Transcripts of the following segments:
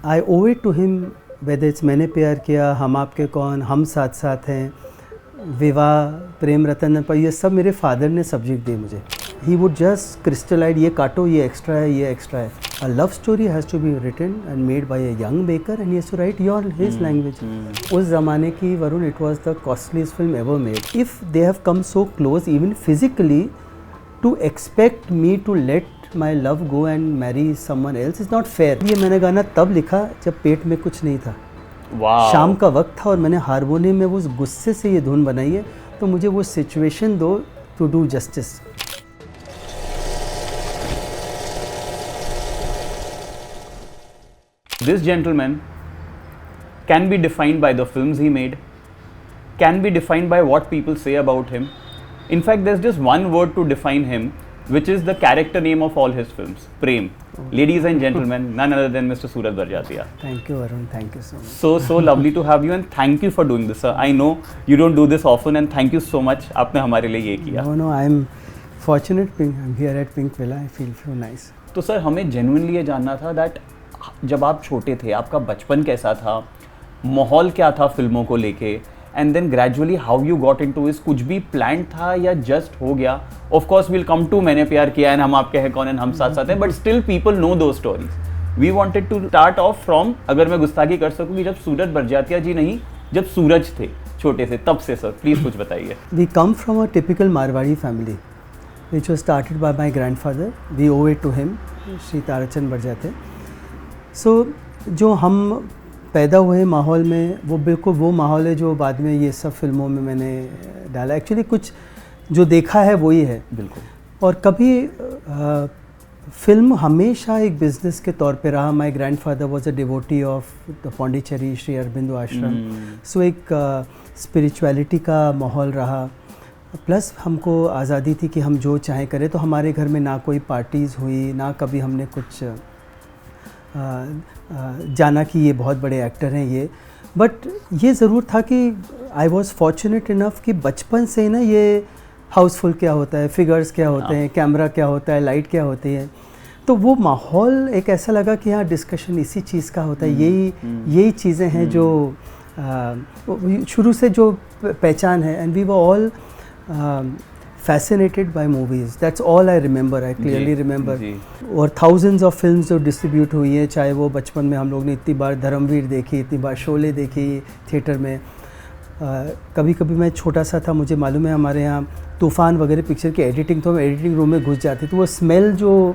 I owe it to him, whether it's Maine Pyar किया, हम आपके कौन, हम साथ साथ हैं, विवाह, प्रेम रतन पर, ये सब मेरे फादर ने सब्जेक्ट दिए मुझे. ही वुड जस्ट क्रिस्टलाइज, ये काटो, ये एक्स्ट्रा है, ये एक्स्ट्रा है. A love story has to be written and made by a young maker and he has to write your his language. उस ज़माने की Varun, it was the costliest film ever made. If they have come so close even physically, to expect me to let my love go and marry someone else is not fair. ये मैंने गाना तब लिखा जब पेट में कुछ नहीं था. शाम का वक्त था और मैंने हारमोनियम में वो गुस्से से ये धुन बनाई है, तो मुझे वो सिचुएशन दो to do justice. This gentleman can be defined by the films he made, can be defined by what people say about him. In fact, there's just one word to define him, which is the character name of all his films, Prem. Ladies and gentlemen, none other than Mr. Suraj Barjatya. Thank you, Arun. Thank you so much. So lovely to have you and thank you for doing this, sir. I know you don't do this often and thank you so much. आपने हमारे लिए ये किया. No, I'm fortunate. I'm here at Pink Villa. I feel so nice. तो sir हमें genuinely ये जानना था that जब आप छोटे थे, आपका बचपन कैसा था, माहौल क्या था फिल्मों को लेके, and then gradually how you got into this, कुछ भी प्लान था या जस्ट हो गया? Of course will come to Maine Pyar किया एंड हम आपके हैं कौन एंड हम Saath Saath Hain, but still people know those stories. We wanted to start off from, अगर मैं गुस्ताखी कर सकूँ, कि जब सूरज बरजातिया जी नहीं, जब सूरज थे छोटे से, तब से. सर प्लीज़ कुछ बताइए. We come from a typical Marwari family which was started by my grandfather. We owe it to him, Shri Tarachand Barjatya. So जो हम पैदा हुए माहौल में, वो बिल्कुल वो माहौल है जो बाद में ये सब फिल्मों में मैंने डाला. एक्चुअली कुछ जो देखा है वही है. बिल्कुल. और कभी फिल्म हमेशा एक बिजनेस के तौर पे रहा. My grandfather was a devotee of the Pondicherry Shri Aurobindo आश्रम. सो एक स्पिरिचुअलिटी का माहौल रहा. प्लस हमको आज़ादी थी कि हम जो चाहें करें. तो हमारे घर में ना कोई पार्टीज़ हुई, ना कभी हमने कुछ जाना कि ये बहुत बड़े एक्टर हैं ये. बट ये ज़रूर था कि आई वॉज फॉर्चुनेट इनफ कि बचपन से ही ना ये हाउसफुल क्या होता है, फिगर्स क्या होते हैं, कैमरा क्या होता है, लाइट क्या होती है. तो वो माहौल एक ऐसा लगा कि हाँ डिस्कशन इसी चीज़ का होता है. यही चीज़ें हैं जो शुरू से जो पहचान है. And we were all fascinated by movies. That's all I remember. I clearly remember. और thousands of films जो डिस्ट्रीब्यूट हुई हैं, चाहे वो बचपन में हम लोग ने इतनी बार धर्मवीर देखी, इतनी बार शोले देखी थिएटर में. कभी कभी मैं छोटा सा था, मुझे मालूम है हमारे यहाँ तूफ़ान वगैरह पिक्चर की एडिटिंग, तो हम एडिटिंग रूम में घुस जाते. तो वो स्मेल जो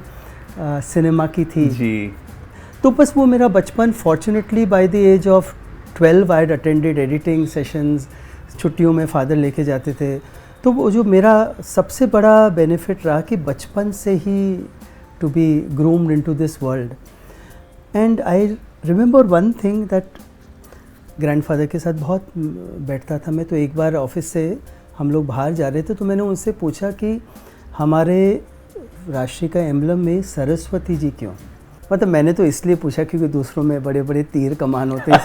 सिनेमा की थी जी, तो बस वो मेरा बचपन. Fortunately by the age of 12 I had attended editing sessions. छुट्टियों में फादर लेके जाते थे. तो वो जो मेरा सबसे बड़ा बेनिफिट रहा कि बचपन से ही to be groomed into this world. And I remember one thing that grandfather के साथ बहुत बैठता था मैं. तो एक बार ऑफिस से हम लोग बाहर जा रहे थे, तो मैंने उनसे पूछा कि हमारे राष्ट्र का एम्बलम में सरस्वती जी क्यों. मतलब मैंने तो इसलिए पूछा क्योंकि दूसरों में बड़े बड़े तीर कमान होते हैं.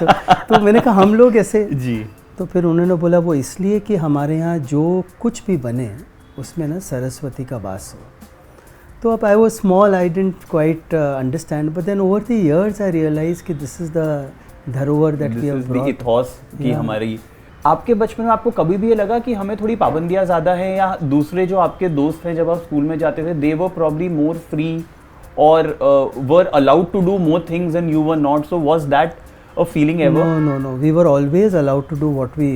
तो मैंने कहा हम लोग ऐसे जी. तो फिर उन्होंने बोला वो इसलिए कि हमारे यहाँ जो कुछ भी बने उसमें ना सरस्वती का वास हो. तो अब I was small, I didn't quite understand, but then over the years I realize कि दिस इज़ द धरोहर that we have brought. Ethos की हमारी. आपके बचपन में आपको कभी भी ये लगा कि हमें थोड़ी पाबंदियाँ ज़्यादा हैं, या दूसरे जो आपके दोस्त हैं जब आप स्कूल में जाते थे, दे वर प्रॉब्ली मोर फ्री और were allowed to do more things and you were not? So was that a feeling ever? No. We were always allowed to do what we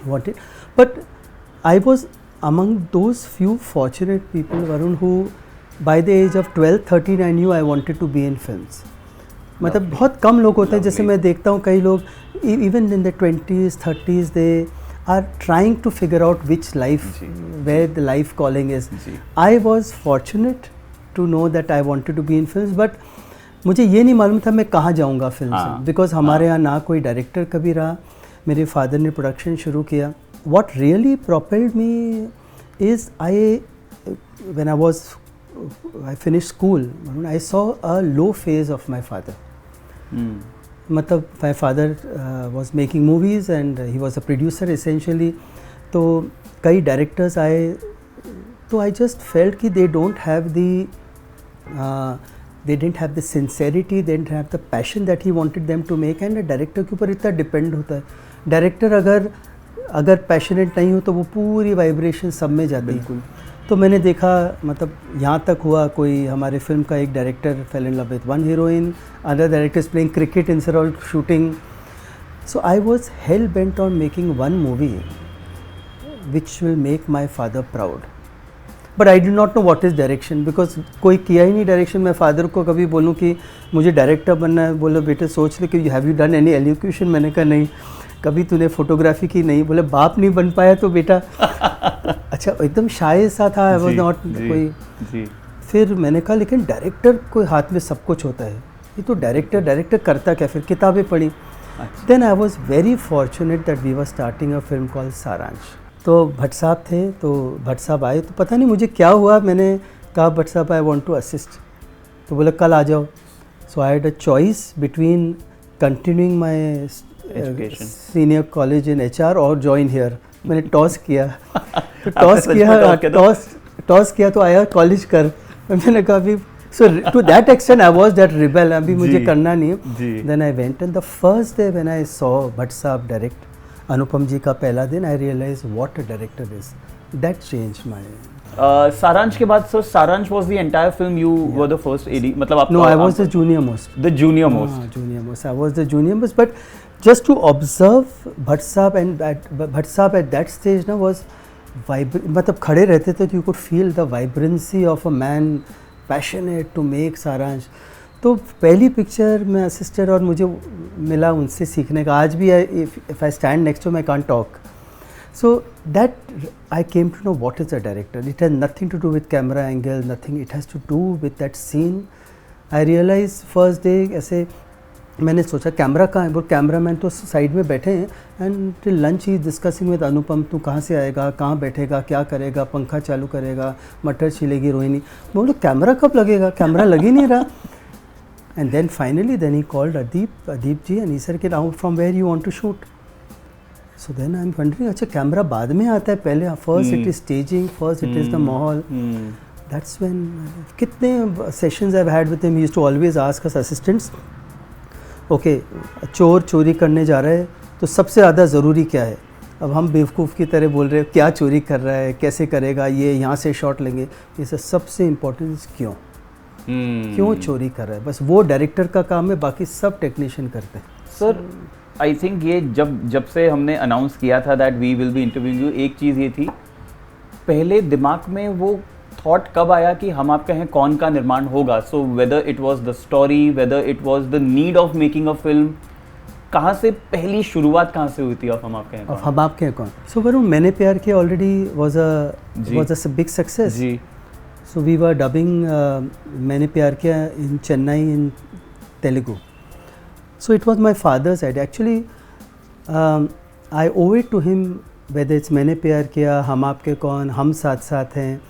wanted. But I was among those few fortunate people, Varun, who by the age of 12, 13 I knew I wanted to be in films. मतलब बहुत कम लोग होते हैं. जैसे मैं देखता हूँ कई लोग even in the 20s, 30s they are trying to figure out which life, where the life calling is. I was fortunate to know that I wanted to be in films, but मुझे ये नहीं मालूम था मैं कहाँ जाऊँगा film से. Because हमारे यहाँ ना कोई डायरेक्टर कभी रहा. मेरे फादर ने प्रोडक्शन शुरू किया. What really propelled me is when I finish school, I saw a low phase of my father. मतलब my father was making movies and he was a producer essentially. तो कई directors आए, तो I just felt कि they don't have the they didn't have the sincerity, they didn't have the passion that he wanted them to make, and director के ऊपर इतना depend होता है. डायरेक्टर अगर पैशनेट नहीं हो तो वो पूरी वाइब्रेशन सब में जाती है. बिल्कुल. तो मैंने देखा, मतलब यहाँ तक हुआ, कोई हमारे फिल्म का एक director fail in love with one heroine, other directors playing cricket instead of shooting. So I was hello bent on making one movie which will make my father proud. But I do not know what is direction, because कोई किया ही नहीं direction. मैं father को कभी बोलूँ कि मुझे director बनना है, बोलो बेटे सोच ले कि have you done any education. मैंने कहा नहीं. कभी तूने फोटोग्राफी की? नहीं. बोले बाप नहीं बन पाया तो बेटा. अच्छा, एकदम शाय सा था. आई वाज नॉट कोई. फिर मैंने कहा लेकिन डायरेक्टर को हाथ में सब कुछ होता है, ये तो डायरेक्टर करता क्या? फिर किताबें पढ़ी. Then I was very fortunate that we were starting a film called Saaransh. तो भट्ट साहब थे, तो भट्ट साहब आए, तो पता नहीं मुझे क्या हुआ, मैंने कहा भट्ट साहब आई वांट टू असिस्ट. तो बोले कल आ जाओ. So I had a choice between continuing my senior college in HR और जॉइन हियर. मैंने टॉस किया. तो टॉस किया तो आया कॉलेज कर. मैंने कहा अभी, so to that extent I was that rebel, अभी मुझे करना नहीं है. Then I went and the first day when I saw Bhatt sahib direct Anupam ji का पहला दिन, I realise what a director is. That change my. Saaransh के बाद, so Saaransh was the entire film you were the first AD, मतलब आप? No, I was the junior most. The junior most. Junior most. I was the junior most, but just to observe Bhatt Sahab, and Bhatt Sahab at that stage ना was मतलब खड़े रहते थे तो you could feel the vibrancy of a man passionate to make सारांश. तो पहली picture में असिस्टेंट और मुझे मिला उनसे सीखने का. आज भी if I stand next to him I can't talk. So that I came to know what is a director. It has nothing to do with camera angle, nothing. It has to do with that scene. I realized first day ऐसे मैंने सोचा camera कहाँ है. वो cameraman तो side में बैठे हैं, and till lunch he discussing with Anupam, तू कहाँ से आएगा, कहाँ बैठेगा, क्या करेगा, पंखा चालू करेगा, मटर छिलेगी रोहिणी. बोलो कैमरा कब लगेगा, कैमरा लग ही नहीं रहा. And then finally then he called Adeep ji and he said कि now from where you want to shoot. So then I am wondering, अच्छा कैमरा बाद में आता है, पहले first it is staging, first it is the mahaul. That's when कितने sessions I have had with him. He used to always ask us assistants, okay चोर चोरी करने जा रहा है तो सबसे ज़्यादा ज़रूरी क्या है. अब हम बेवकूफ़ की तरह बोल रहे हैं क्या चोरी कर रहा है, कैसे करेगा, ये यहाँ से शॉट लेंगे. ये सबसे इम्पोर्टेंट क्यों क्यों चोरी कर रहा है, बस वो डायरेक्टर का काम है, बाकी सब टेक्नीशियन करते हैं. सर आई थिंक ये जब से हमने अनाउंस किया था that we will be interviewing you, एक चीज़ ये थी, पहले दिमाग में वो थॉट कब आया कि हम आपके हैं कौन का निर्माण होगा. So whether it was the story, whether it was the need of making a film, कहाँ से पहली शुरुआत कहाँ से हुई थी ऑफ हम आपके हैं कौन? हम आपके हैं कौन. सो Varun, Maine Pyar Kiya already was a big success ji. So we were dubbing Maine Pyar Kiya in Chennai in Telugu. So it was my father's idea actually. I owe it to him, whether it's Maine Pyar किया, हम आपके कौन, हम साथ साथ हैं,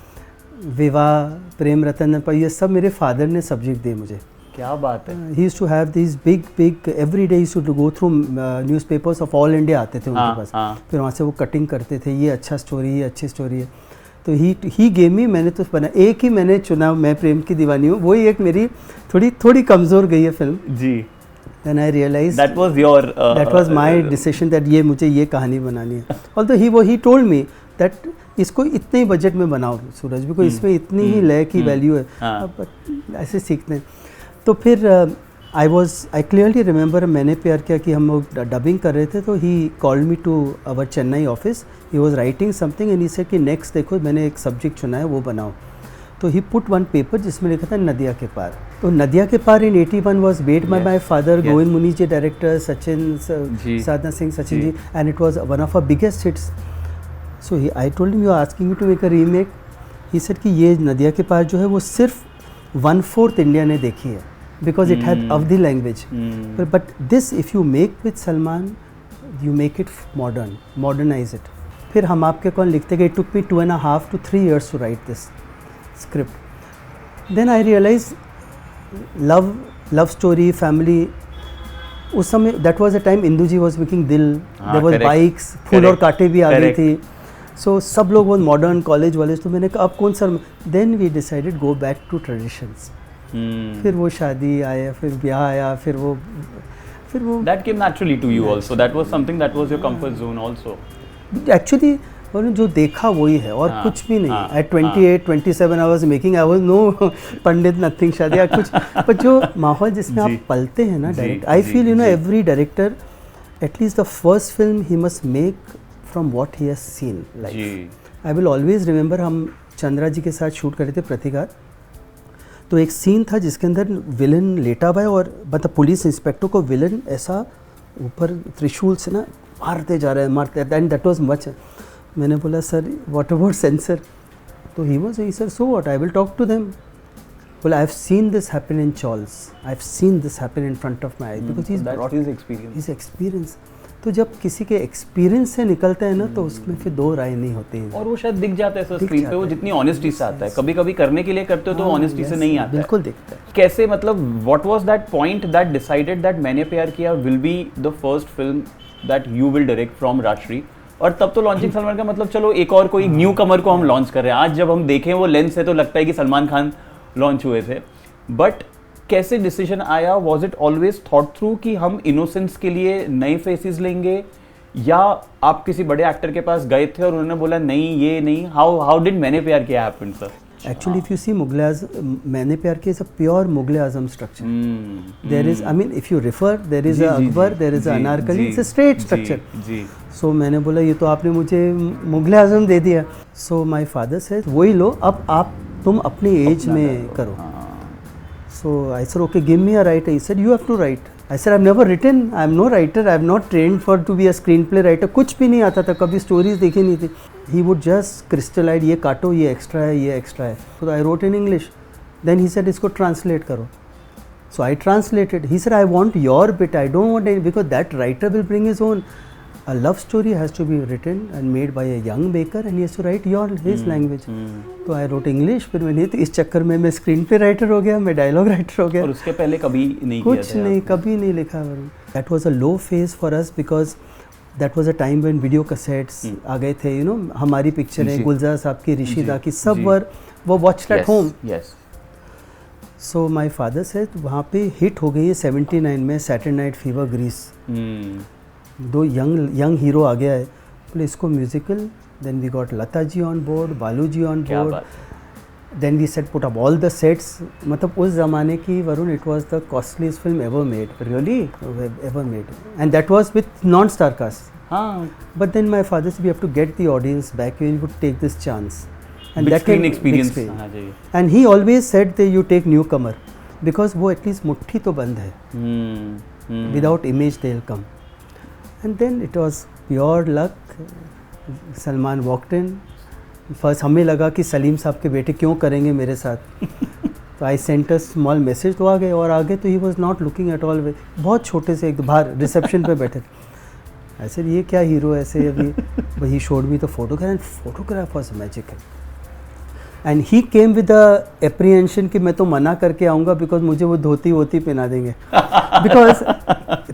विवाह, प्रेम रतन पर, ये सब मेरे फादर ने सब्जेक्ट दिए मुझे. क्या बात है. He used to have this big every day used to go through newspapers of all India आते थे उनके पास. फिर वहाँ से वो कटिंग करते थे, ये अच्छा स्टोरी, ये अच्छी स्टोरी है. तो ही गेव मी, मैंने तो बना एक ही मैंने चुना, मैं प्रेम की दीवानी हूँ, वही एक मेरी थोड़ी कमज़ोर गई है film ji. Then I realized that was my decision that ये मुझे ये कहानी बनानी है. Although he told me that इसको इतने ही बजट में बनाओ सूरज, भी कोई इसमें इतनी ही लय की वैल्यू है. ऐसे सीखते हैं. तो फिर आई क्लियरली रिमेंबर, मैंने प्यार किया कि हम लोग डबिंग कर रहे थे, तो he called me to our Chennai office. He was writing something and he said कि नेक्स्ट देखो मैंने एक सब्जेक्ट चुना है, वो बनाओ. तो ही पुट वन पेपर जिसमें लिखा था नदिया के पार. तो Nadiya Ke Paar in 81 was made by my father, Govind Muni ji director, Sachin Sadhana Singh Sachin ji, and it was one of a biggest hits. So I told him, you are asking me to make a remake. He said कि ये नदिया के पार जो है वो सिर्फ 1/4 इंडिया ने देखी है, because it had Awadhi language. But this if you make with Salman, you make it modernize it. फिर हम आपके कौन लिखते गए. It took me 2.5 to 3 years to write this script. Then I realized love story, family. उस समय that was the time Indu ji was making दिल, there was bikes, फूल और कांटे भी आ गई थी. So सब लोग वो मॉडर्न कॉलेज वाले. तो मैंने कहा अब कौन सा. Then we decided go back to traditions. फिर वो शादी आया, फिर ब्याह आया, फिर वो That came naturally to you also. That was something that was your comfort zone also. Actually उन्होंने जो देखा वही है और कुछ भी नहीं. At 28, 27 I was making, I was no Pandit, nothing शादी या कुछ, पर जो माहौल जिसमें आप पलते हैं ना direct, I feel you know every director, at least the first film he must make from what he has seen life. I will always remember, हम चंद्रा जी के साथ शूट कर रहे थे प्रतिकार, तो एक सीन था जिसके अंदर विलन लेटा हुआ है और मतलब पुलिस इंस्पेक्टर को विलन ऐसा ऊपर त्रिशूल से ना मारते जा रहे हैं, मारते, एंड दैट वाज मच. मैंने बोला सर व्हाट अबाउट सेंसर, तो he was sir so what, I will talk to them. बोला I have seen this happen in chawls, I have seen this happen in front of my eyes, because he is brought his experience. तो जब किसी के experience से निकलता है ना तो उसमें फिर दो राय नहीं होती है, और वो शायद दिख जाता है सर स्क्रीन पे, वो जितनी ऑनेस्टी से आता है. कभी कभी करने के लिए करते हो तो ऑनेस्टी से नहीं आता है. बिल्कुल दिखता है. कैसे, मतलब what was that point that decided that Maine Pyar Kiya will be the first film that you will direct from Rajshri? और तब तो लॉन्चिंग सलमान का मतलब चलो एक और कोई न्यू कमर को हम लॉन्च कर रहे हैं. आज जब हम देखें वो लेंस है तो लगता है कि सलमान खान लॉन्च हुए थे. बट कैसे डिसीजन आया? Was it always thought through कि हम इनोसेंस के लिए नए फेसेस लेंगे, या आप किसी बड़े एक्टर के पास गए थे और उन्होंने बोला नहीं ये नहीं? हाउ डिड मैंने प्यार किया happen sir? Actually, if you see मैंने प्यार किया is a pure Mughal Azam structure. There is, I mean, if you refer, there is a Akbar, there is a Anarkali, it's a straight structure. So मैंने बोला ये तो आपने मुझे मुगल आजम दे दिया. So my father said वही लो, अब तुम अपने एज में करो. So I said okay, give me a writer. He said you have to write. I said I've never written, I'm no writer, I'm not trained for to be a screenplay writer. कुछ भी नहीं आता था, कभी stories देखी नहीं थी. He would just crystallize, ये काटो, ये एक्स्ट्रा है, ये एक्स्ट्रा है. So I wrote in English. Then he said इसको translate करो. So I translated. He said I want your bit, I don't want any, because that writer will bring his own. A love story has to be written and made by a young maker and he has to write his language. तो I wrote English. फिर मैंने तो इस चक्कर में मैं screen play writer हो गया, मैं डायलॉग राइटर हो गया. और उसके पहले कभी नहीं किया था? कुछ नहीं, कभी नहीं लिखा. That was a low phase for us because that was a time when video cassettes आ गए थे. You know, हमारी पिक्चर है, गुलजार साहब की, ऋषिदा की, सब वो watched at home. Yes. So my father said वहाँ पे हिट हो गई है 79 में सैटरडे नाइट फीवर, ग्रीस. दो यंग हीरो आ गया है, बोले इसको musical. Then we got Lata ji on board, Balu ji on board. Then we set put up all the sets. मतलब उस ज़माने की Varun, it was the costliest film ever made. Really? Ever made. And that was with non star cast. हाँ. But then my father say we have to get the audience back, we would take this chance. And that screen experience. And he always said that you take newcomer because वो at least मुट्ठी तो बंद है. Without image they'll come. And then it was pure luck. Salman walked in. First हमें लगा कि सलीम साहब के बेटे क्यों करेंगे मेरे साथ. तो I sent a small message तो आ गए, और आगे तो he was not looking at all. बहुत छोटे से एक बाहर रिसेप्शन पे बैठे. ऐसे ये क्या हीरो ऐसे अभी. वही showed me the photograph and photograph was magical. And he came with the apprehension कि मैं तो मना करके आऊँगा बिकॉज मुझे वो धोती वोती पहना देंगे. बिकॉज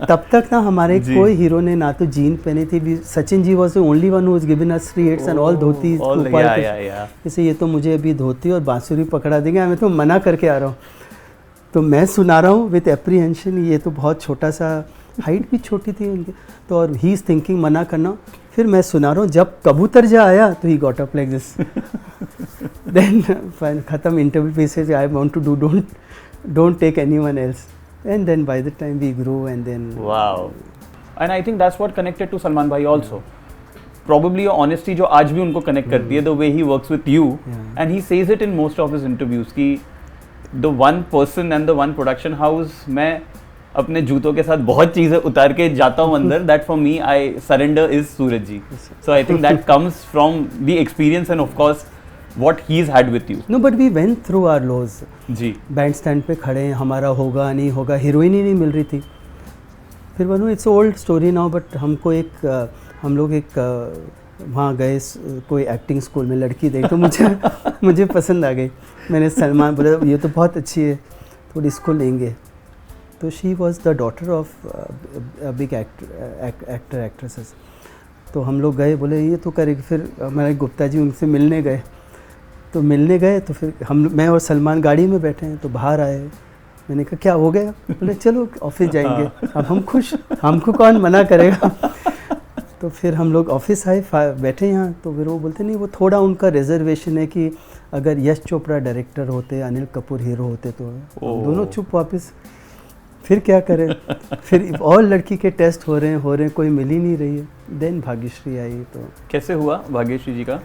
तब तक ना हमारे कोई हीरो ने ना तो जीन पहनी थी. Sachin ji was the only one who was given us 3 hits and all dhoti. जैसे ये तो मुझे अभी धोती और बांसुरी पकड़ा देंगे, मैं तो मना करके आ रहा हूँ. तो मैं सुना रहा हूँ विद एप्रीहेंशन. ये तो बहुत छोटा सा, हाइट भी छोटी थी उनकी, तो और ही इज़ थिंकिंग मना करना. फिर मैं सुना रहा हूँ, जब कबूतर जा आया तो he got up like this. Then खत्म interview pieces. I want to do, don't take anyone else. And then by the time we grow and then wow. And I think that's what connected to Salman bhai also. Probably your honesty जो आज भी उनको connect करती है, the way he works with you, and he says it in most of his interviews कि the one person and the one production house, मैं अपने जूतों के साथ बहुत चीज़ें उतार के जाता हूँ अंदर. That for me, I surrender is Suraj ji. So I think that comes from the experience and of course what he's had with you. No, but we went through our lows. Ji. Bandstand पे खड़े हैं, हमारा होगा नहीं होगा, हीरोइन ही नहीं मिल रही थी. फिर बोलूँ it's old story now, but हमको हम लोग एक वहाँ गए कोई एक्टिंग स्कूल में, लड़की देखी तो मुझे पसंद आ गई. मैंने सलमान बोला ये तो बहुत अच्छी है, थोड़ी इसको लेंगे. तो she was the daughter of big actor actresses. तो हम लोग गए, बोले ये तो करेगी. फिर हमारे गुप्ता जी उनसे मिलने गए, तो मिलने गए, तो फिर मैं और सलमान गाड़ी में बैठे हैं, तो बाहर आए। मैंने कहा क्या हो गया? बोले चलो ऑफिस जाएंगे। अब हम खुश, हमको कौन मना करेगा। तो फिर हम लोग ऑफिस आए, बैठे यहाँ। तो फिर वो बोलते नहीं, वो थोड़ा उनका रिजर्वेशन है कि अगर यश चोपड़ा डायरेक्टर होते, अनिल कपूर हीरो होते तो हम दोनों चुप वापस। फिर क्या करें। फिर और लड़की के टेस्ट हो रहे हैं, कोई मिल ही नहीं रही है। देन भाग्यश्री आई। तो कैसे हुआ भाग्यश्री जी का?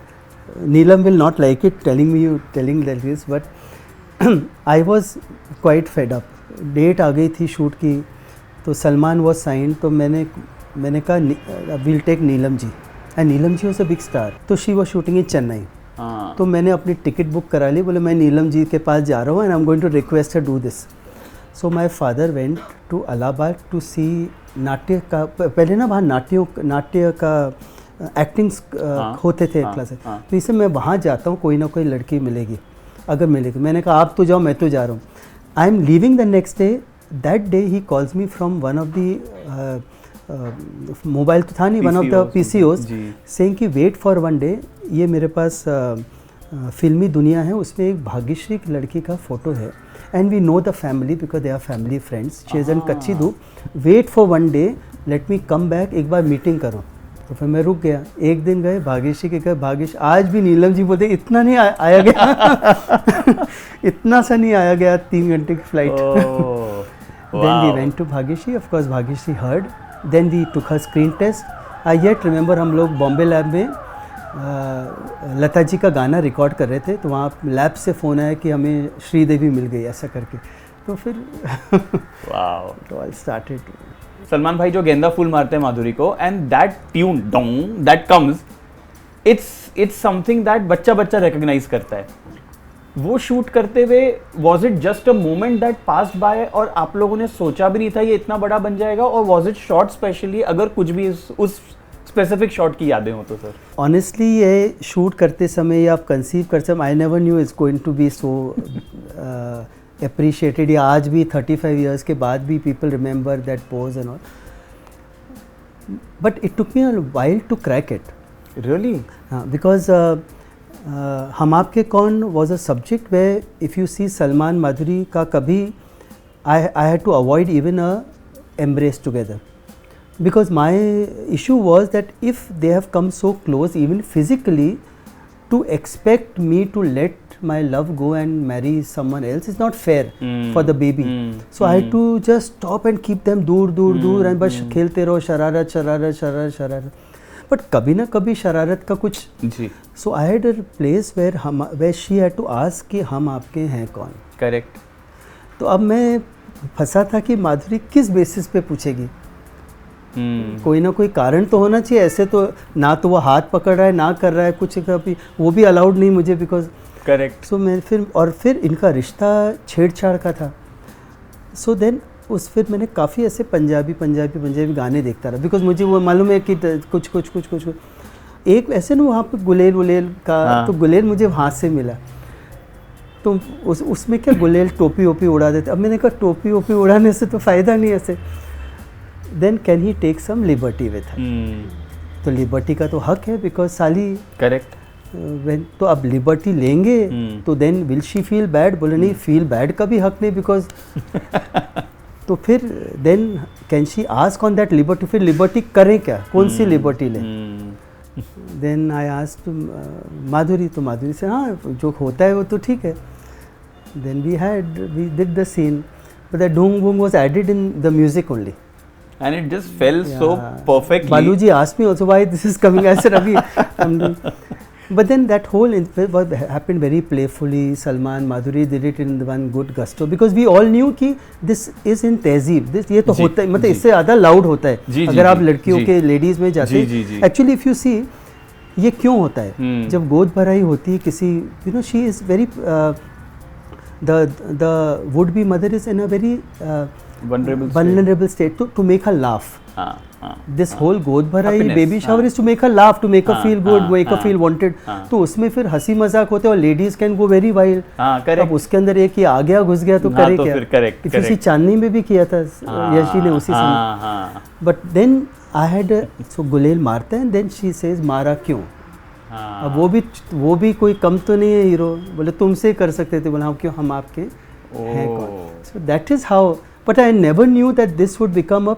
Neelam will not like it telling that this, but I was quite fed up. Date आ गई थी शूट की, तो सलमान वॉज साइन। तो मैंने कहा will take Neelam ji, and Neelam ji was a big star. तो she was shooting in Chennai. तो मैंने अपनी टिकट बुक करा ली। बोले मैं नीलम जी के पास जा रहा हूँ, and I am going to request her do this. So my father went to Allahabad to see नाट्य का। पहले ना वहाँ नाट्य का एक्टिंग्स होते थे क्लासेस। तो इसे मैं वहाँ जाता हूँ, कोई ना कोई लड़की मिलेगी, अगर मिलेगी। मैंने कहा आप तो जाओ, मैं तो जा रहा हूँ। I am leaving the next day. That day he calls me from one of the mobile तो था नहीं, one of the PCOs, saying कि वेट फॉर वन डे, ये मेरे पास फिल्मी दुनिया है, उसमें एक भाग्यश्री की लड़की का फ़ोटो है, and we know the family because they are family friends, she is an Kachchi Dhoop, wait for one day, let me come back, एक बार मीटिंग करो। तो फिर मैं रुक गया। एक दिन गए भाग्यश्री के घर, भाग्यश्री आज भी नीलम जी बोलते इतना नहीं आया गया इतना सा नहीं आया गया, 3 घंटे की flight. Then we went to Bhagyashree, of course Bhagyashree heard, then we took her screen test. I yet remember हम लोग बॉम्बे लैब में लता जी का गाना रिकॉर्ड कर रहे थे, तो वहाँ लैब से फ़ोन आया कि हमें श्रीदेवी मिल गई, ऐसा करके। तो फिर तो आई स्टार्टेड। सलमान भाई जो गेंदा फूल मारते हैं माधुरी को, and that tune Dong that comes, it's something that बच्चा रिकॉग्नाइज करता है। वो शूट करते हुए was it just a moment that passed by, और आप लोगों ने सोचा भी नहीं था ये इतना बड़ा बन जाएगा, और वाज इट शॉट स्पेशली? अगर कुछ भी उस स्पेसिफिक शॉट की यादें हो तो सर। ऑनेस्टली ये शूट करते समय या आप कंसीव करते समय, I never knew it's going to be so appreciated, या आज भी 35 years के बाद भी people remember that pose and all, but it took me a while to crack it. Really? Because हम आपके कौन was a subject where if you see Salman माधुरी का कभी I had to avoid even a embrace together, because my issue was that if they have come so close even physically, to expect me to let my love go and marry someone else is not fair for the baby. So I had to just stop and keep them दूर and बस खेलते रहो, शरारत। But कभी ना कभी शरारत का कुछ जी। So I had a place where she had to ask कि हम आपके हैं कौन। Correct. तो अब मैं फंसा था कि माधुरी किस बेसिस पे पूछेगी। कोई ना कोई कारण तो होना चाहिए, ऐसे तो ना तो वो हाथ पकड़ रहा है ना कर रहा है कुछ, कभी वो भी अलाउड नहीं मुझे, बिकॉज करेक्ट। सो मैं फिर इनका रिश्ता छेड़छाड़ का था। सो देन फिर मैंने काफ़ी ऐसे पंजाबी गाने देखता रहा, बिकॉज मुझे वो मालूम है कि कुछ एक ऐसे ना वहाँ पे गुलेल का, तो गुलेल मुझे वहाँ से मिला। तो उसमें क्या गुलेल टोपी ओपी उड़ा देते। अब मैंने कहा टोपी ओपी उड़ाने से तो फ़ायदा नहीं ऐसे। Then can he take some liberty with her. तो लिबर्टी का तो हक है, बिकॉज साली करेक्ट। तो अब लिबर्टी लेंगे तो then will she feel bad? बोले नहीं, फील बैड का भी हक नहीं, बिकॉज तो फिर then can she ask on that liberty, फिर लिबर्टी करें क्या, कौन सी लिबर्टी लें? देन आई आस्क्ड माधुरी, तो माधुरी से हाँ जो होता है वो तो ठीक है। Then we did the scene, but that डूंग वूंग was added in the music only, and it just fell so perfectly. Baluji asked me also why this is coming. I said Abhi I'm doing. But then that whole happened very playfully. Salman, Madhuri did it in one good gusto, because we all knew कि this is in तहजीब, this ये तो होता है, मतलब इससे ज़्यादा loud होता है अगर आप लड़कियों के लेडीज़ में जाते हैं। Actually if you see ये क्यों होता है, जब गोद भराई होती है किसी, you know, she is very the would be mother is in a very vulnerable state to make her laugh. This whole गोद भराई baby shower is to make her laugh, to make her feel good, make her feel wanted. तो उसमें फिर हंसी मजाक होते हैं और ladies can go very wild. अब उसके अंदर एक ही आ गया घुस गया तो करे क्या? किसी चांदनी में भी किया था यश जी ने उसी समय। But then I had so गुलेल मारते हैं, then she says मारा क्यों? हाँ। अब वो भी कोई कम तो नहीं है हीरो, बोले तुमसे कर सकते थे, बोला हाँ क्यों, हम आपके हैं कौन. So that is how, but I never knew that this would become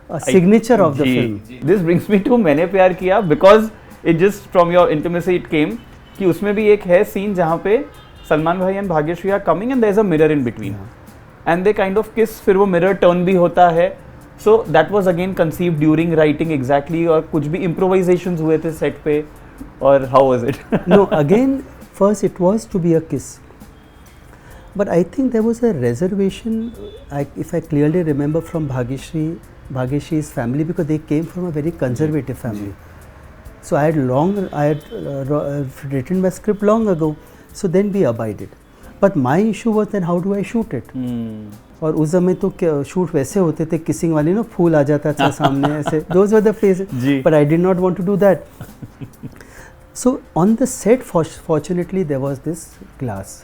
a signature of the film. This brings me to मैंने प्यार किया, because it just from your intimacy it came कि उसमें भी एक है सीन जहाँ पे Salman bhai and Bhagyashree are coming and there is a mirror in between and they kind of kiss, फिर वो मिरर टर्न भी होता है. So that was again conceived during writing exactly, और कुछ भी इम्प्रोवाइजेशंस हुए थे सेट पे, और how was it? No, again first it was to be a kiss, but I think there was a reservation, if I clearly remember, from Bhagyashri's family, because they came from a very conservative family. So I had written my script long ago, so then we abided. But my issue was then how do I shoot it? और उस समय तो shoot वैसे होते थे kissing वाली ना, फूल आ जाता था सामने ऐसे, those were the phases, but I did not want to do that. So on the set fortunately there was this glass.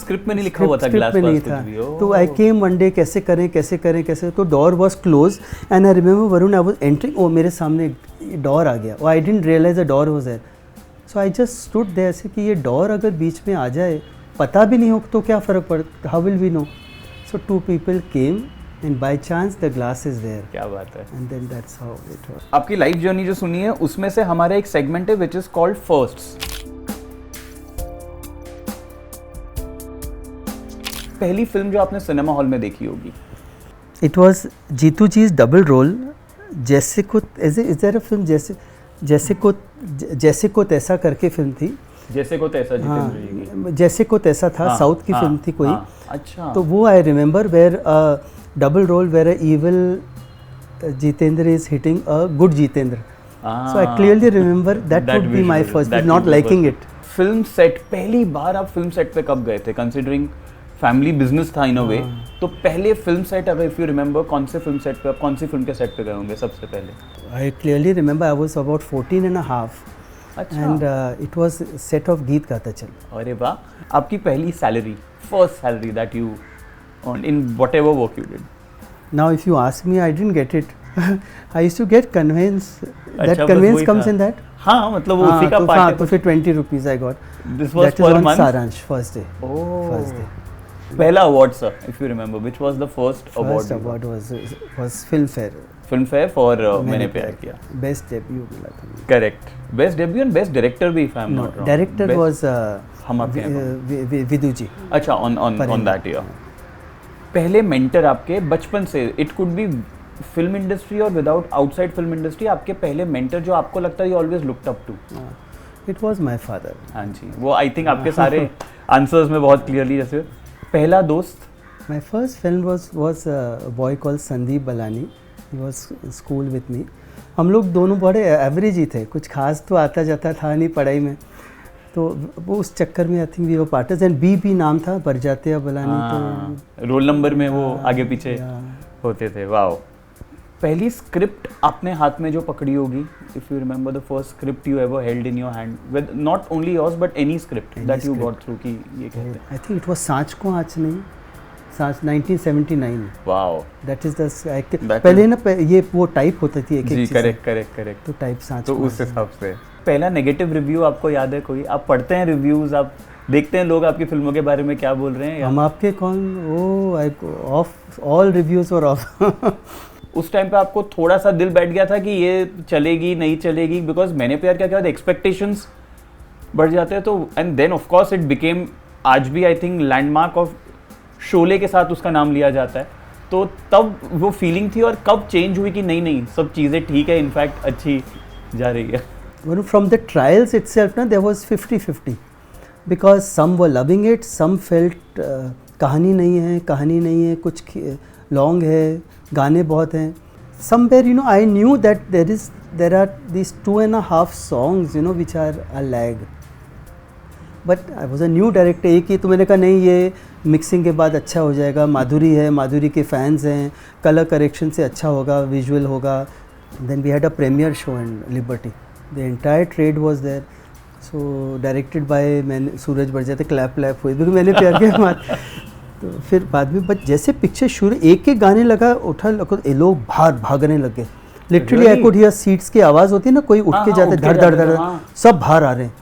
Script में नहीं लिखा हुआ था ग्लास में नहीं था, तो आई केम वन डे, कैसे करें, तो door was close and I remember Varun, I was entering, ओ मेरे सामने डोर आ गया, और I didn't realise a door was there. So I just stood there, ऐसे कि ये डोर अगर बीच में आ जाए, पता भी नहीं हो तो क्या फ़र्क पड़ता, how will we know. So two people came and by chance the glass is there. क्या बात है. And then that's how it was. आपकी लाइफ जर्नी जो सुनी है उसमें से हमारा एक सेगमेंट है विच इज कॉल्ड फर्स्ट्स. पहली फिल्म जो आपने सिनेमा हॉल में देखी होगी? इट वॉज जीतू जी's डबल रोल. जैसे को इज देयर अ फिल्म, जैसे को तैसा करके फिल्म थी. जैसे को तैसा, जितेंद्र जी की. जैसे को तैसा था, साउथ की फिल्म थी कोई. अच्छा. तो वो I remember where double role where a evil Jeetendra is hitting a good Jeetendra. So I clearly remember that would be my first, not liking it. Film set, पहली बार आप फिल्म सेट पे कब गए थे? कंसीडरिंग फैमिली बिजनेस था इन अ वे, तो पहले फिल्म सेट, अगर इफ यू रिमेंबर, कौन से फिल्म सेट पे, आप कौन सी फिल्म के सेट पे गए होंगे सबसे पहले? आई clearly remember I was about 14 and a half. अच्छा. And it was set of गीत गाता चल. अरे वाह. आपकी पहली salary, first salary that you earn in whatever work you did? Now if you ask me, I didn't get it. I used to get conveyance. That अच्छा, conveyance comes in that? हाँ, मतलब वो उसी का तो पार्ट है. तो फिर 20 rupees I got. This was that per is on month? Saransh, first day. Oh. First day. पहला award sir, if you remember, which was the first First award? award was Filmfare. Filmfare for Maine Pyar Kiya. Best debut मिला था. Correct. Best debut and best director भी, if I am not wrong. Director was Hum Aapke Hain. Vidu ji. अच्छा, on that year. पहले mentor आपके बचपन से, it could be film industry और without outside film industry, आपके पहले मेंटर जो आपको लगता है you always looked up to? It was my father. हाँ जी, वो आई थिंक आपके सारे आंसर्स में बहुत क्लियरली. जैसे पहला दोस्त? My first film was a boy called Sandeep Balani. He was in school with me. हम लोग दोनों बड़े एवरेज ही थे, कुछ खास तो आता जाता था नहीं पढ़ाई में, तो वो उस चक्कर में I think we were partners. And बी नाम था, बरजातिया बलानी. तो रोल नंबर में वो आगे पीछे होते थे. वाओ. पहली स्क्रिप्ट आपने हाथ में जो पकड़ी होगी, if you remember the first script you ever held in your hand, with not only yours but any script that you got through, कि ये कहते हैं? आई थिंक इट वाज सांच को आँच नहीं, सांच 1979. वाओ. दैट इज द पहले ना ये वो टाइप होती थी एक जी, चीज़. करेक्ट. तो टाइप सांच तो को उस हिसाब से पहला नेगेटिव रिव्यू आपको याद है कोई? आप पढ़ते हैं रिव्यूज, आप देखते हैं लोग आपकी फिल्मों के बारे में क्या बोल रहे हैं? Hum Aapke Koun, oh I off, all reviews were off. उस टाइम पे आपको थोड़ा सा दिल बैठ गया था कि ये चलेगी नहीं चलेगी? बिकॉज मैंने प्यार क्या एक्सपेक्टेशंस बढ़ जाते हैं, तो and then of course it became, आज भी I think landmark of Sholay के साथ उसका नाम लिया जाता है. तो तब वो फीलिंग थी, और कब चेंज हुई कि नहीं सब चीज़ें ठीक है, इनफैक्ट अच्छी जा रही है? From the trials itself, there was 50-50, because some were loving it, some felt कहानी नहीं है, कुछ लॉन्ग है, गाने बहुत हैं. Somewhere, I knew that there are these 2.5 songs, which are a lag. But I was a new director. एक ही तो मैंने कहा नहीं, ये मिक्सिंग के बाद अच्छा हो जाएगा. माधुरी है, माधुरी के फैंस हैं, कलर करेक्शन से अच्छा होगा, विजुअल होगा. Then we had a premiere show in Liberty. The entire trade was there. So directed by मैंने सूरज बरजाते, क्लैप हुई क्योंकि मैंने प्यार किया. तो फिर बाद में बट जैसे पिक्चर शुरू, एक गाने लगा उठा, लोग बाहर भागने लगे. Literally I could hear seats की आवाज़ होती है ना, कोई उठ के जाते धड़ धड़ धड़, सब बाहर आ रहे हैं,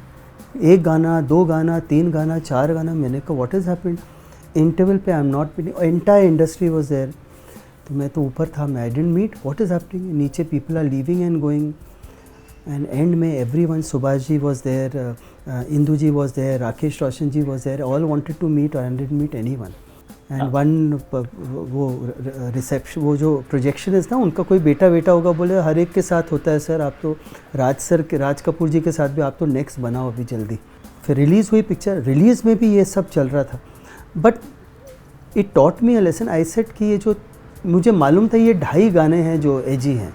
एक गाना, दो गाना, तीन गाना, चार गाना। मैंने कहा व्हाट इज़ हैपेंड, इंटरवल पे I am not meeting, entire industry was there, तो मैं तो ऊपर था, मैं I didn't meet, what is happening, नीचे people are leaving and going, and and में everyone, Subhash ji was there, Indu ji was there, Rakesh Roshan ji was there, all wanted to meet, I didn't meet anyone. And one वो reception, वो जो projection है ना, उनका कोई बेटा होगा, बोले हर एक के साथ होता है सर, आप तो राज कपूर जी के साथ भी, आप तो नेक्स्ट बनाओ अभी जल्दी। फिर रिलीज़ हुई पिक्चर, रिलीज़ में भी ये सब चल रहा था, but it taught me a lesson. I said कि ये जो मुझे मालूम था ये 2.5 गाने हैं जो एजी हैं,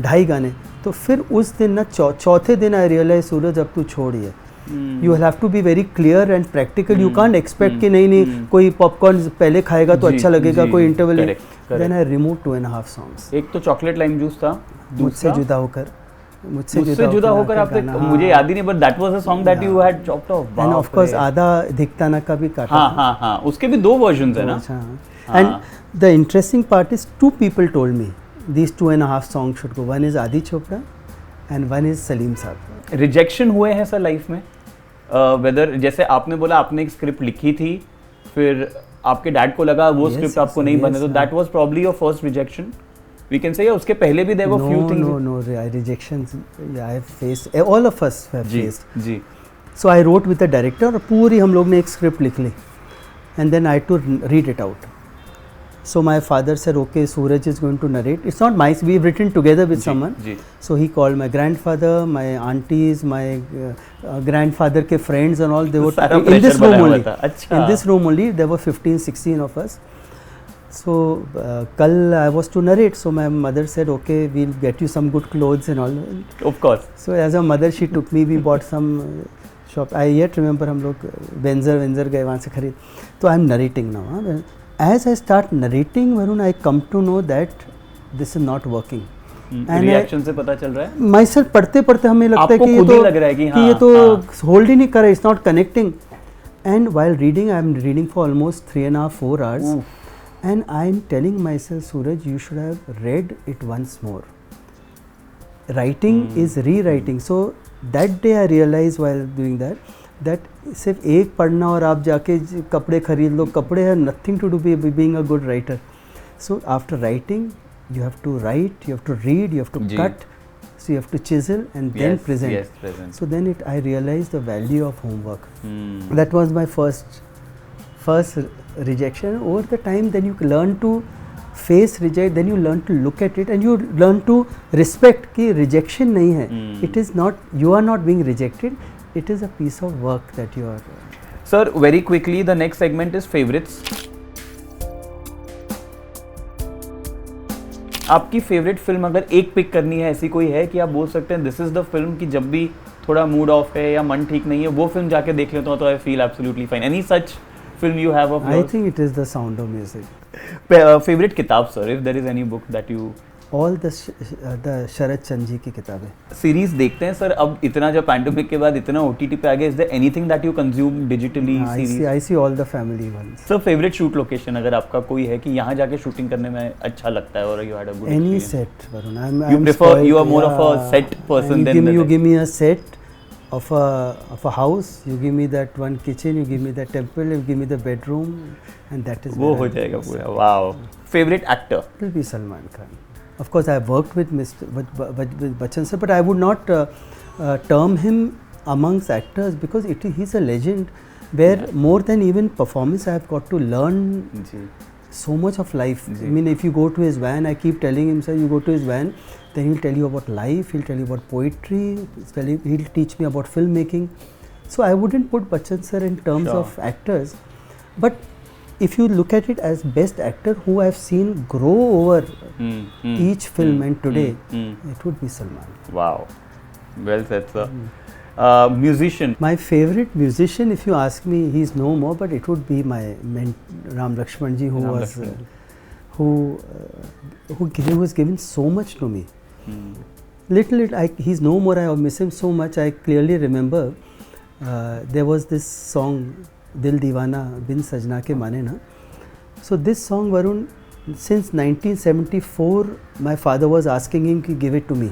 2.5 गाने। तो फिर उस दिन ना चौथे दिन आई रियलाइज, सूरज अब तू छोड़िए, you have to be very clear and practical, you can't expect कि नहीं कोई पॉपकॉर्न पहले खाएगा तो अच्छा लगेगा, कोई इंटरवल नहीं। Then I remove 2.5 songs. एक तो चॉकलेट लाइम जूस था, मुझसे जुदा होकर, मुझसे जुदा होकर आपने, मुझे याद ही नहीं, but that was a song that you had chopped off. End of course आधा दिखता ना का भी काटा। हाँ, उसके भी 2 वर्जन्स है ना। And the interesting part is 2 people told me these 2.5 songs should go. One is Adi Chopra and one is Salim साहब। रिजेक्शन हुए हैं सर लाइफ में, वेदर जैसे आपने बोला आपने एक स्क्रिप्ट लिखी थी, फिर आपके डैड को लगा वो स्क्रिप्ट आपको नहीं बने, तो that was probably your first rejection we can say, या उसके पहले भी there were few things? No, rejections I have faced, all of us have faced। Ji. So I wrote with the director, और पूरी हम लोग ने एक स्क्रिप्ट लिख ली, and then I had to read it out. So my father said, okay, Suraj is going to narrate. It's not my, we've written together with someone. So he called my grandfather, my aunties, my grandfather ke friends and all. They were in this room only. In this room only, there were 15, 16 of us. So kal I was to narrate. So my mother said, okay, we'll get you some good clothes and all. Of course. So as a mother, she took me. We bought some shop. I yet remember हम लोग Benzer गए वहाँ से खरीद. So I'm narrating now. As I start narrating, Varun, I come to know that this is not working. Reaction से पता चल रहा है? Myself पढ़ते हमें लगता है कि ये तो होल्ड ही नहीं कर रहा, it's not connecting. And while reading, I am reading for almost 3.5-4 hours. And I am telling myself, Suraj, you should have read it once more. Writing is rewriting. So that day I realized while doing that सिर्फ एक पढ़ना और आप जाके कपड़े खरीद लो, कपड़े है nothing to do being a good writer. So after writing you have to write, you have to read, you have to cut, so you have to chisel and then present. So then it I realise the value of homework. That was my first rejection. Over the time then you learn to face reject, then you learn to look at it and you learn to respect कि rejection नहीं है, it is not, you are not being rejected, it is a piece of work that you are. Sir, very quickly, the next segment is favorites. आपकी favourite film अगर एक pick करनी है, ऐसी कोई है कि आप बोल सकते हैं दिस इज द फिल्म की जब भी थोड़ा मूड ऑफ है या मन ठीक नहीं है, वो फिल्म जाके देख लेता हूँ तो I feel absolutely fine? Any such film you have of yours? I think it is The Sound of Music. Favorite किताब sir, if there is any book that you? All the शरद चंद जी की किताबें। Series देखते हैं sir, अब इतना जब pandemic के बाद इतना OTT पे आ गया, is there anything that you consume digitally? I see all the family ones. Sir, favorite shoot location अगर आपका कोई है कि यहाँ जाके शूटिंग करने में अच्छा लगता है और you had a good any experience? set, Varun. You prefer, you are more of a set person than you give me a set of a house, you give me that one kitchen, you give me that temple, you give me the bedroom, and that is वो हो जाएगा पूरा। Wow. Favorite actor? It will be Salman Khan. Of course, I have worked with Bachchan sir, but I would not term him amongst actors because he's a legend. Where more than even performance, I have got to learn so much of life. I mean, if you go to his van, I keep telling him, sir, you go to his van, then he'll tell you about life, he'll tell you about poetry, he'll teach me about filmmaking. So I wouldn't put Bachchan sir in terms of actors, but if you look at it as best actor who I've seen grow over each film and today, it would be Salman. Wow, well said, sir. Musician. My favorite musician, if you ask me, he's no more, but it would be my Ram Lakshman ji, who was who was given so much to me. He's no more. I miss him so much. I clearly remember there was this song, दिल दीवाना बिन सजना के माने ना. So this song, Varun, Since 1974, my father was asking him कि give it to me.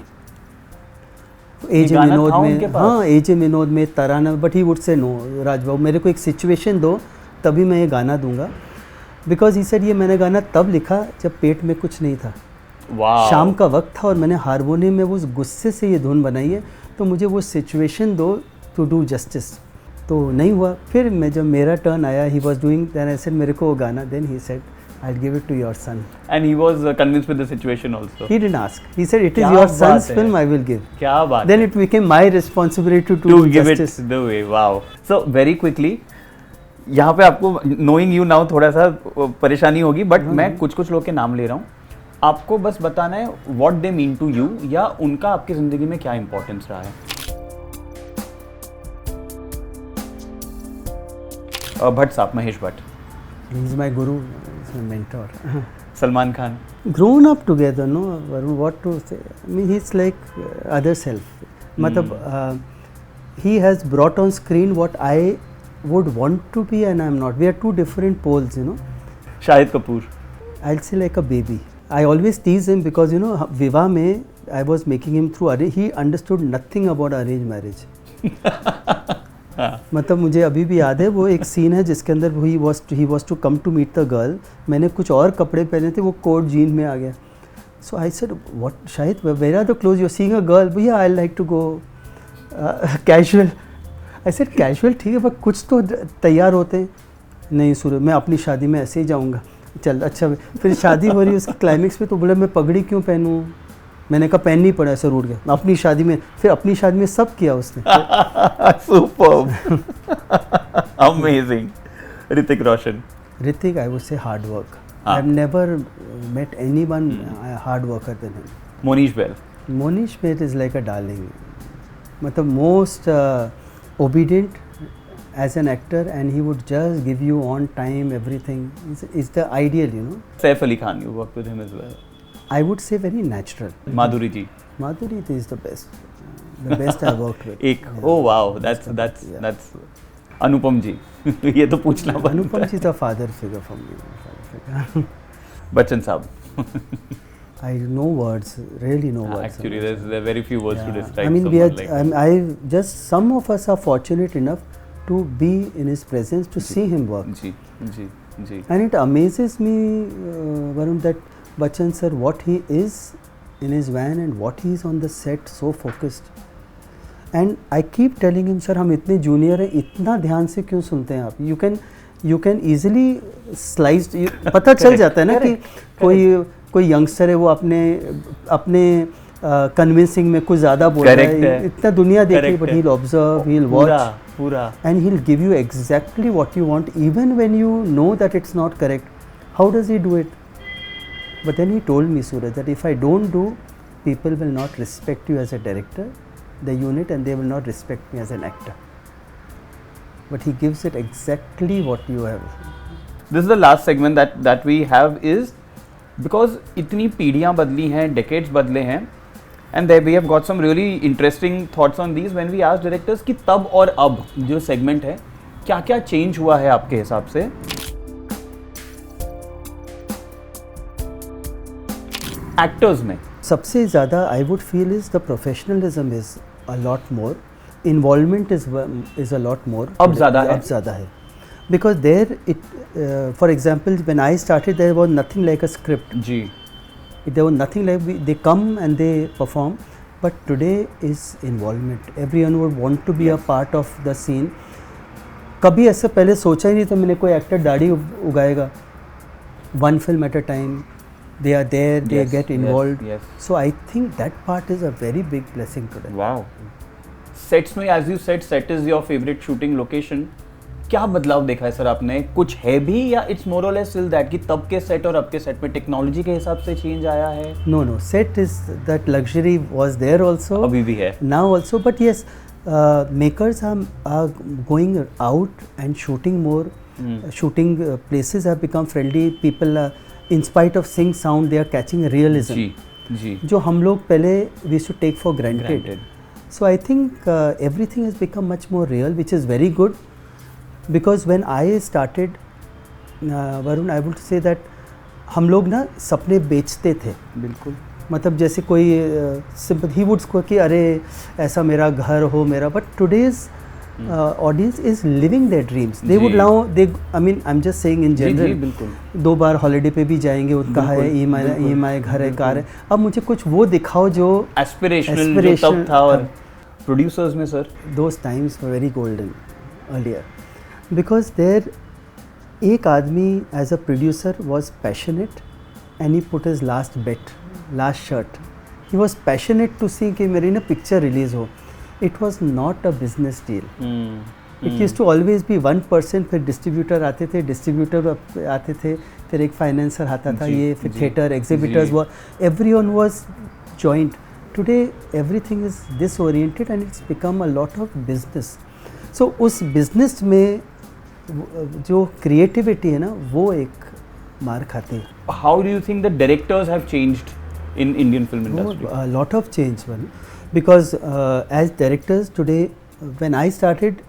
AJ Vinod में, हाँ AJ Vinod में तराना, but he would say no, Rajbabu मेरे को एक सिचुएशन दो तभी मैं ये गाना दूंगा, बिकॉज he said ये मैंने गाना तब लिखा जब पेट में कुछ नहीं था, शाम का वक्त था और मैंने हारमोनियम में वो उस गुस्से से ये धुन बनाई है, तो मुझे वो सिचुएशन दो टू डू जस्टिस। तो नहीं हुआ। फिर मैं जब मेरा टर्न आया, he was doing, then I said मेरे को वो गाना, then he said I'll give it to your son. And he was convinced with the situation also. He didn't ask. He said, "It is your son's film. I will give." क्या बात Then it became my responsibility to give justice. it the way. Wow. So very quickly, यहाँ पे आपको knowing you now थोड़ा सा परेशानी होगी, but मैं कुछ लोग के नाम ले रहा हूँ। आपको बस बताना है what they mean to you, या उनका आपकी जिंदगी में क्या importance रहा है। भट्ट साहब, Mahesh Bhatt. He's my guru, he's my mentor. Salman Khan. Grown up together, no? What to say? I mean, he's like other self. मतलब he has brought on screen what I would want to be and I'm not. We are two different poles, you know. Shahid Kapoor. I'll say like a baby. I always tease him because you know विवाह में I was making him through arrange. He understood nothing about arranged marriage. मतलब मुझे अभी भी याद है वो एक सीन है जिसके अंदर he was to come to meet the girl, मैंने कुछ और कपड़े पहने थे, वो कोट जीन में आ गया। So I said what Shahid, where are the clothes, you are seeing a girl, भैया I like to go casual. I said casual ठीक है, पर कुछ तो तैयार होते हैं। नहीं सूरज, मैं अपनी शादी में ऐसे ही जाऊँगा। चल अच्छा, फिर शादी हो रही है, उसके क्लाइमेक्स पे तो बोला मैं पगड़ी क्यों पहनूँ, मैंने कहा पहन नहीं पड़ा, ऐसे रूठ गया। अपनी शादी में, फिर अपनी शादी में सब किया उसने। Superb, amazing. Hrithik Roshan. Hrithik, I would say hard work. I have never met anyone hard worker then him. Mohnish Bahl. Mohnish Bahl is like a darling, मतलब most obedient as an actor, and he would just give you on time everything. Is the ideal, you know. Saif Ali Khan, you worked with him as well. I would say very natural. Madhuri ji. Madhuri is the best I worked with. एक, oh wow, that's अनुपम जी। ये तो पूछना पड़ता है। अनुपम जी the father figure for me. Bachchan साहब। I no words, really no words. Actually, there are very few words to describe. I mean, some of us are fortunate enough to be in his presence, to see him work. Ji. And it amazes me, Varun, that Bachchan sir, what he is in his van and what he is on the set, so focused. And I keep telling him, sir, हम इतने junior हैं, इतना ध्यान से क्यों सुनते हैं आप? You can easily slice, पता चल जाता है ना कि कोई youngster है, वो अपने convincing में कुछ ज़्यादा बोल रहा है, इतना दुनिया देखी, but he'll observe, he'll watch. पूरा, and he'll give you exactly what you want, even when you know that it's not correct. How does he do it? But then he told me, Suraj, that if I don't do, people will not respect you as a director, the unit, and they will not respect me as an actor. But he gives it exactly what you have. This is the last segment that we have, is because इतनी पीढ़ियाँ बदली हैं, decades बदले हैं, and we have got some really interesting thoughts on these when we ask directors कि तब और अब जो segment है, क्या क्या change हुआ है आपके हिसाब से? Actors में सबसे ज़्यादा I would feel is the professionalism is a lot more, involvement is a lot more. अब ज़्यादा है. Because there for example, when I started, there was nothing like a script. Ji. There was nothing like they come and they perform, but today is involvement. Everyone would want to be a part of the scene. कभी ऐसे पहले सोचा ही नहीं था मैंने कोई actor दाढ़ी उगाएगा. One film at a time, they are there, they get involved. Yes. So I think that part is a very big blessing today. Wow. Sets में, as you said, set is your favorite shooting location. क्या बदलाव देखा है sir आपने? कुछ है भी, या इट्स मोर और लेस स्टिल दैट कि तब के सेट और अब के सेट में टेक्नोलॉजी के हिसाब से चेंज आया है? No, set is that luxury was there also. अभी भी है. Now also, but yes, makers are going out and shooting more. Shooting places have become friendly. People, in spite of sync sound, they are catching realism. जी. जो हम लोग पहले we used to take for granted. So I think everything has become much more real, which is very good. Because when I started, Varun, I would say that हम लोग ना सपने बेचते थे, बिल्कुल। मतलब जैसे कोई सिंपैथी वुड्स को कि अरे ऐसा मेरा घर हो मेरा, but today's audience is living their dreams, they would now they, I mean I am just saying in general, बिल्कुल 2 बार हॉलीडे पे भी जाएंगे, उनका है ईएमआई घर है कार है, अब मुझे कुछ वो दिखाओ जो एस्पिरेशनल जो तब था। और प्रोड्यूसर्स में sir those times were very golden earlier, because there एक आदमी as a producer was passionate and he put his last bet, last shirt, he was passionate to see कि मेरी ना पिक्चर रिलीज हो। It was not a business deal, it use to always be 1%, फिर distributor आते थे, distributor आते थे, फिर एक फाइनेंसर आता था, ये फिर थिएटर एग्जिबिटर्स हुआ, everyone was joint. Today everything is disoriented and it's become a lot of business. सो उस बिजनेस में जो क्रिएटिविटी है ना वो एक मार खाती है। How do you think the directors have changed in Indian film industry? A lot of change, one, because as directors today, when I started,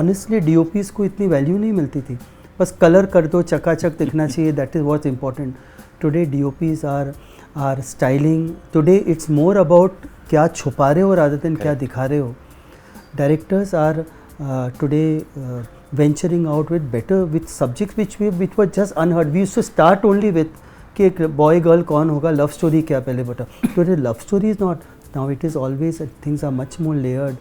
honestly DOPs को इतनी वैल्यू नहीं मिलती थी, बस कलर कर दो, चकाचक दिखना चाहिए, that is what's important. Today DOPs are styling. Today it's more about क्या छुपा रहे हो rather than क्या दिखा रहे हो. Directors are today venturing out with subjects which were just unheard. We used to start only with कि एक बॉय गर्ल कौन होगा, लव स्टोरी क्या पहले बता, today love story is not, now it is always things are much more layered.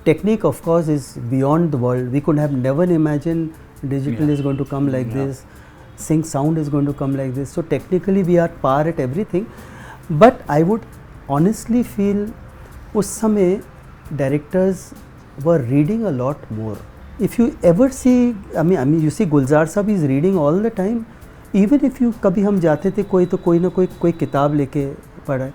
Technique of course is beyond the world, we could have never imagine digital is going to come like this, sync sound is going to come like this, so technically we are par at everything. But I would honestly feel उस समय directors were reading a lot more. If you ever see, I mean you see गुलजार साहब is reading all the time. Even if you, कभी हम जाते थे कोई ना कोई किताब लेके पढ़ा,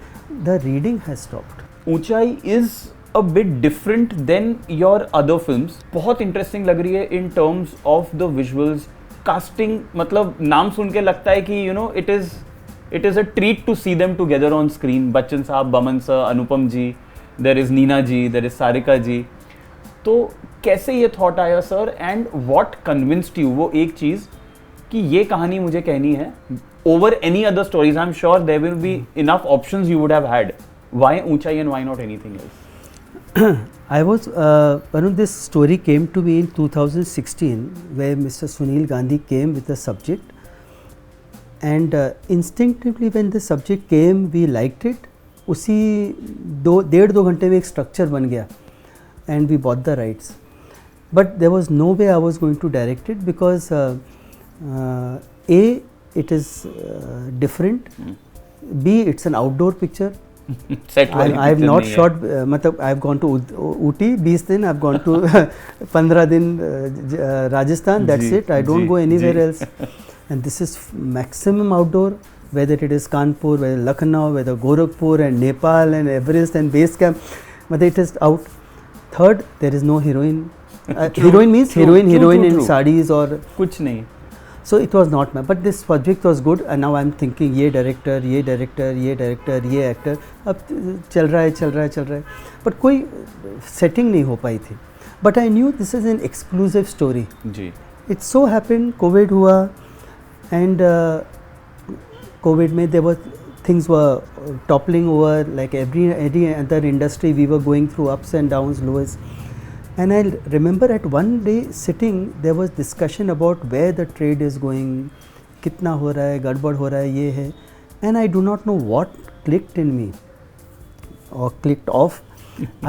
the reading has stopped. Uunchai is a bit different than your other films. बहुत इंटरेस्टिंग लग रही है in terms of the visuals, casting, मतलब नाम सुन के लगता है कि you know it is a treat to see them together on screen. Bachchan sahab, Boman sir, Anupam ji, there is Neena ji, there is Sarika ji. तो कैसे ये थॉट आया sir, and what convinced you, वो एक चीज़ कि ये कहानी मुझे कहनी है over any other stories? I am sure there will be enough options you would have had. Why Uunchai and why not anything else? I was, this story came to me in 2016 where Mr. Sunil Gandhi came with the subject, and instinctively when the subject came we liked it. उसी 1.5-2 घंटे में एक structure बन गया and we bought the rights. But there was no way I was going to direct it because it is different. B, it's an outdoor picture. I have not shot, मतलब I have gone to Ooty 20 दिन, I have gone to 15 दिन Rajasthan, that's it. I don't go anywhere else. And this is maximum outdoor, whether it is Kanpur, whether Lucknow, whether Gorakhpur and Nepal and Everest and base camp, but it is out. Third, there is no heroine. Heroine means heroine in sarees or कुछ नहीं. So it was not my, but this project was good and now I'm thinking ये director, ये actor, अब चल रहा है, but कोई setting नहीं हो पाई थी. But I knew this is an exclusive story. Ji. It so happened COVID हुआ and COVID में there were things were toppling over like every other industry. We were going through ups and downs, lows. And I remember at one day sitting, there was discussion about where the trade is going, कितना हो रहा है, गड़बड़ हो रहा है, ये है. And I do not know what clicked in me or clicked off.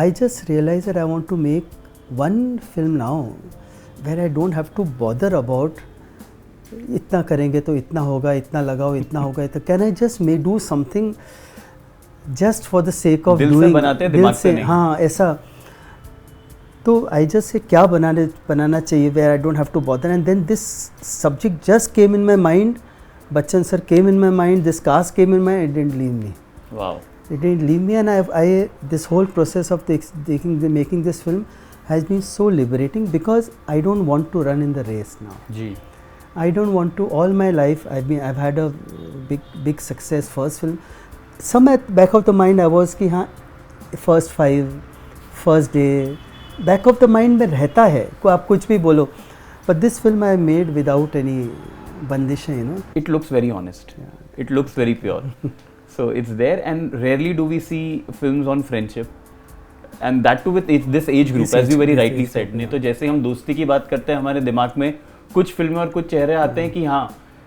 I just realized that I want to make one film now where I don't have to bother about इतना करेंगे तो इतना होगा, इतना लगाओ, इतना होगा. तो can I just do something just for the sake of दिल doing? से बनाते हैं, दिमाग से नहीं. हाँ, ऐसा. तो आई जस्ट से क्या बनाना चाहिए where I don't have to bother, and then this subject just came in my mind. Bachchan sir came in my mind, this cast came in my mind, it didn't leave me. Wow. It didn't leave me, and I this whole process of making this film has been so liberating because I don't want to run in the race now. Ji. I don't want to. All my life I've had a big success first film. Some at back of the mind I was कि हाँ first 5, first day. Back of the mind में रहता है, को आप कुछ भी बोलो. But this film I made without any बंदिशें, you know. It looks very honest. It looks very pure. So it's there, and rarely do we see films on friendship, and that too with this age group, as you very rightly said. नहीं तो जैसे हम दोस्ती की बात करते हैं, हमारे दिमाग में कुछ फिल्में और कुछ चेहरे आते हैं कि हाँ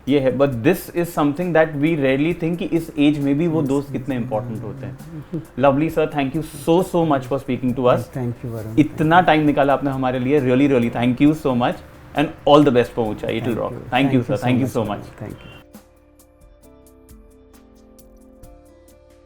ये है, but this is something that we rarely think कि इस एज में भी वो दोस्त कितने इंपॉर्टेंट होते हैं. Lovely sir, thank you so much for speaking to us. Thank you Varun. इतना टाइम निकाला आपने हमारे लिए, really thank you so much, and all the best for Uunchai. It will rock. Thank you sir, thank you so much. Thank you.